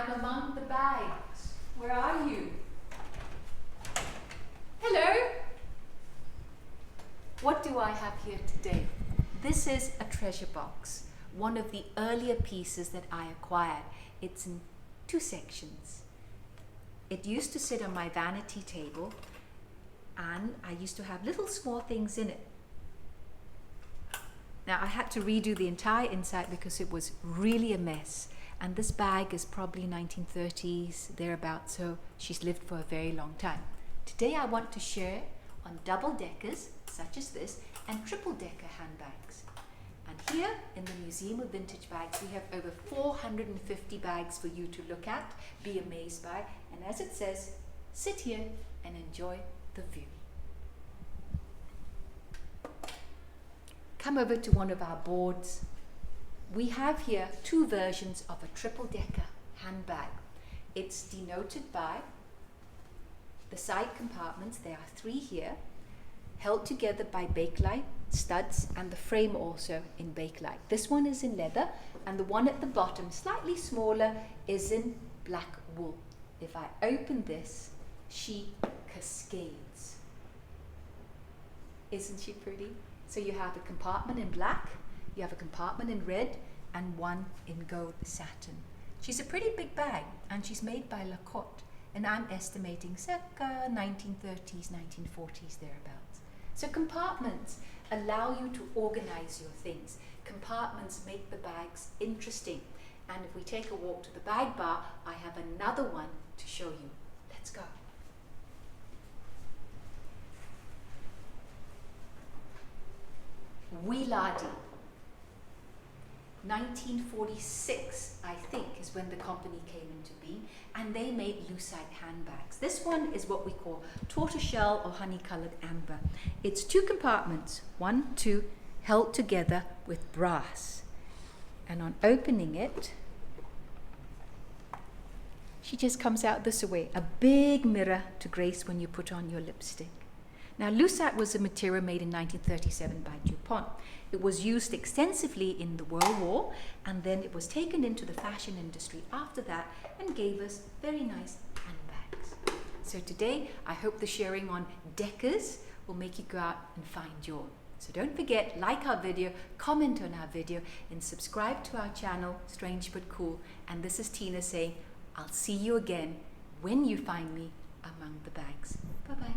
I'm among the bags. Where are you? Hello. What do I have here today? This is a treasure box, one of the earlier pieces that I acquired. It's in two sections. It used to sit on my vanity table, and I used to have little small things in it. Now I had to redo the entire inside because it was really a mess. And this bag is probably 1930s, thereabouts, so she's lived for a very long time. Today I want to share on double-deckers, such as this, and triple-decker handbags. And here in the Museum of Vintage Bags, we have over 450 bags for you to look at, be amazed by, and as it says, sit here and enjoy the view. Come over to one of our boards. We have here two versions of a triple-decker handbag. It's denoted by the side compartments. There are three here, held together by bakelite studs, and the frame also in bakelite. This one is in leather, and the one at the bottom, slightly smaller, is in black wool. If I open this, she cascades. Isn't she pretty? So you have a compartment in black, you have a compartment in red, and one in gold satin. She's a pretty big bag, and she's made by Lacotte, and I'm estimating circa 1930s, 1940s, thereabouts. So compartments allow you to organize your things. Compartments make the bags interesting. And if we take a walk to the bag bar, I have another one to show you. Let's go. Wheelardy. 1946, I think, is when the company came into being, and they made lucite handbags. This one is what we call tortoiseshell or honey-colored amber. It's two compartments, 1, 2, held together with brass. And on opening it, she just comes out this way, a big mirror to grace when you put on your lipstick. Now, lucite was a material made in 1937 by DuPont. It was used extensively in the World War, and then it was taken into the fashion industry after that and gave us very nice handbags. So today, I hope the sharing on deckers will make you go out and find your. So don't forget, like our video, comment on our video, and subscribe to our channel, Strange But Cool. And this is Tina saying, I'll see you again when you find me among the bags. Bye-bye.